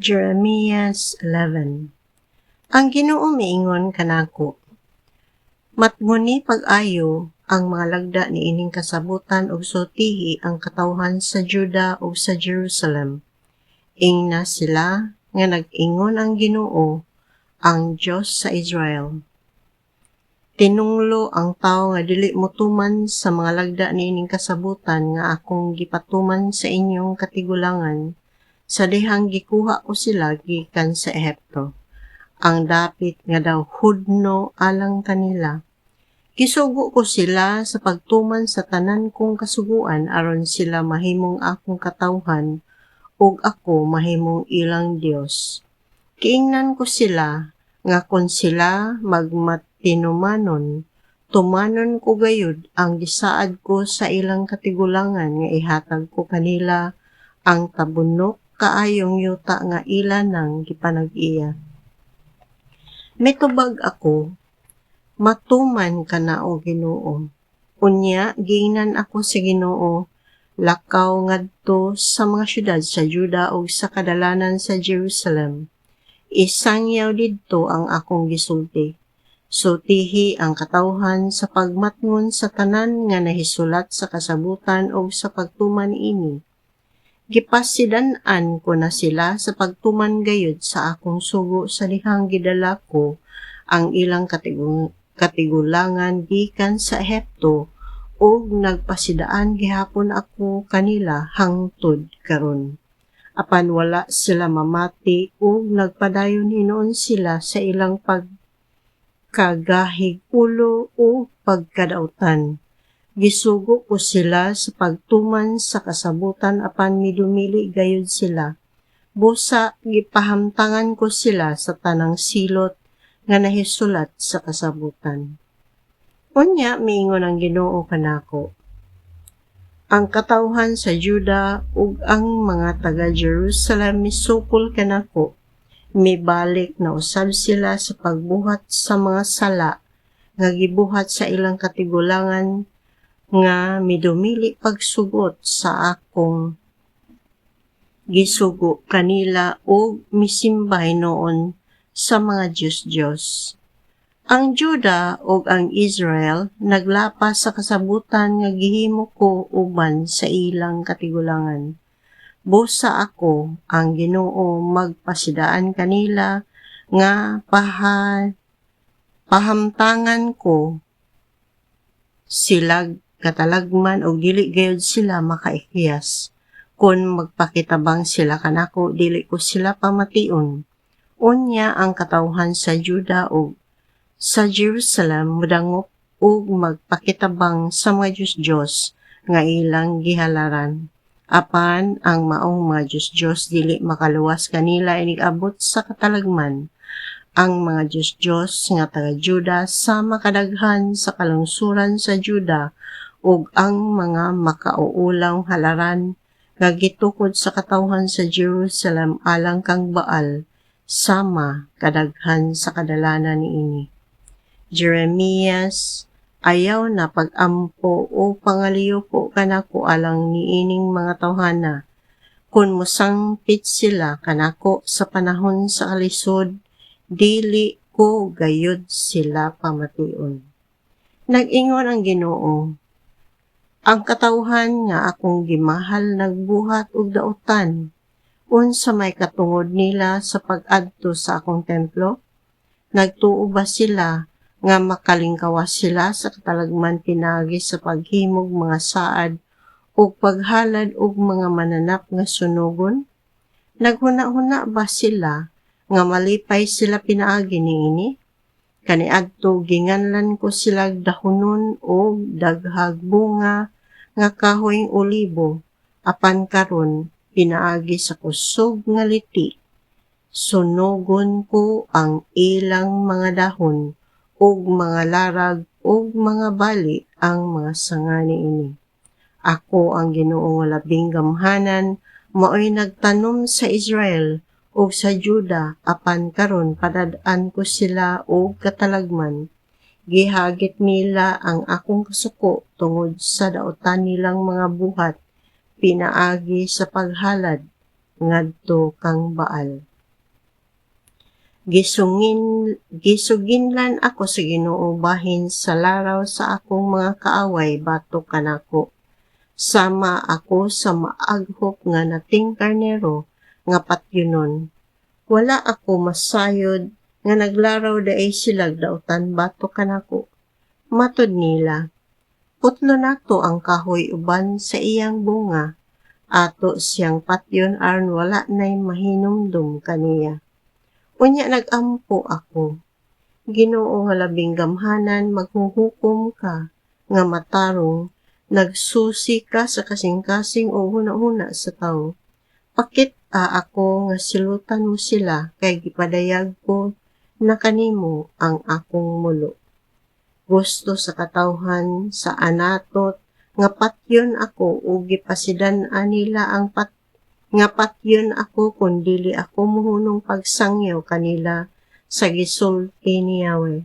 Jeremias 11. Ang Ginoo miingon kanako, matnguni pag-ayo ang mga lagda niining kasabutan ug sultihi ang katawhan sa Juda ug sa Jerusalem. Ingna sila nga nag-ingon ang Ginoo, ang Dios sa Israel. Tinunglo ang tawo nga dili motuman sa mga lagda niining kasabutan nga akong gipatuman sa inyong katigulangan, sa dihang gikuha ko sila gikan sa Ehipto. Ang dapit nga daw hudno alang kanila. Gisugo ko sila sa pagtuman sa tanan kong kasuguan aron sila mahimong akong katawhan ug ako mahimong ilang Dios. Kiingnan ko sila nga kon sila magmatinumanon, tumanon ko gayud ang gisaad ko sa ilang katigulangan nga ihatag ko kanila ang tabunok kaayong yuta nga ila nang gipanag-iya. Mitubag ako, matuman ka na o Ginoo. Unya, giingnan ako sa Ginoo, lakaw ngadto sa mga syudad sa Juda ug sa kadalanan sa Jerusalem. Isangyaw didto ang akong gisulti. Sultihi ang katawhan sa pagmatngon sa tanan nga nahisulat sa kasabutan ug sa pagtuman ini. Gipasidan-an ko na sila sa pagtuman gayud sa akong sugo sa dihang gidala ko ang ilang katigulangan gikan sa Ehipto ug nagpasidaan gihapon ako kanila hangtod karon. Apan wala sila mamati ug nagpadayon hinuon sila sa ilang pagkagahig ulo o pagkadautan. Gisugo ko sila sa pagtuman sa kasabutan apan midumili gayud sila. Busa gipahamtangan ko sila sa tanang silot nga nahisulat sa kasabutan. Unya miingon ang Ginoo kanako, ang katawhan sa Juda ug ang mga taga Jerusalem misukol kanako, mibalik na usab sila sa pagbuhat sa mga sala nga gibuhat sa ilang katigulangan nga midumili pagsugot sa akong gisugo kanila ug misimbay noon sa mga Diyos. Ang Juda ug ang Israel naglapas sa kasabutan nga gihimo ko uban sa ilang katigulangan. Busa ako ang Ginoo magpasidaan kanila nga pahamtangan ko sila katalagman og dili gayud sila makaikyas. Kung magpakitabang sila kanako, dili ko sila pamation. Unya ang katawhan sa Juda ug sa Jerusalem mudangop ug magpakitabang sa mga Diyos nga ilang gihalaran. Apan ang maong mga Diyos dili makaluwas kanila inig-abot sa katalagman. Ang mga Diyos nga taga Juda sa makadaghan sa kalungsuran sa Juda ug ang mga makauulang halaran nga gitukod sa katawhan sa Jerusalem alang kang Baal sama kadaghan sa kadalanan niini. Jeremias, ayaw na pag-ampo o pangaliyo po kanako alang niining mga tawhana. Kung musangpit sila kanako sa panahon sa kalisod, dili ko gayud sila pamation. Nag-ingon ang Ginoo, ang katawhan nga akong gimahal nagbuhat og dautan, unsa may katungod nila sa pag-adto sa akong templo? Nagtuo ba sila nga makalingkawas sila sa katalagman pinagi sa paghimog mga saad ug paghalad og mga mananap nga sunugon? Naghuna-huna ba sila nga malipay sila pinaagi niini? Kaniadto ginganlan ko sila dahonon o daghag bunga nga kahoyng olibo, apan karon pinaagi sa kusog nga liti. Sunogon ko ang ilang mga dahon ug mga larag ug mga bali ang mga sanga niini. Ako ang Ginoo nga labing gamhanan, maoy nagtanom sa Israel o sa Juda, apan karon padad-an ko sila o katalagman. Gihagit nila ang akong kasuko tungod sa dautan nilang mga buhat, pinaagi sa paghalad, ngadto kang Baal. Gisuginlan ako sa Ginoo bahin sa laraw sa akong mga kaaway batok kanako. Sama ako sa maaghop nga nating karnero nga patyunon. Wala ako masayod nga naglaraw daay silag dautan batok kanako. Matud nila, putlo nato ang kahoy uban sa iyang bunga, ato siyang patyon aron wala nay mahinumdum kaniya. Unya nagampo ako, Ginoo nga labing gamhanan maghuhukom ka, nga matarong, nagsusi ka sa kasing-kasing o huna-huna sa tao. Pakit ako nga silutan mo sila, kay gipadayag ko na kanimo ang akong mulo. Gusto sa katawhan sa anatot, nga patyon ako o gipasidan-an nila ang nga patyon ako kun dili ako muhunong pagsangyaw kanila sa gisulti ni Yahweh.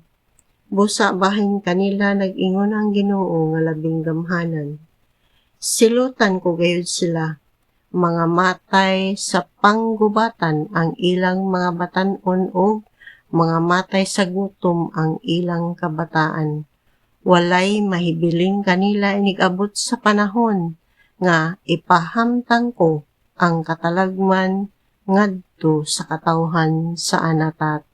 Busa bahin kanila nag-ingon ang Ginoo nga labing gamhanan. Silutan ko gayud sila, mga matay sa panggubatan ang ilang mga batan-on og mga matay sa gutom ang ilang kabataan. Walay mahibiling kanila inig-abot sa panahon nga ipahamtang ko ang katalagman ngadto sa katawhan sa anatot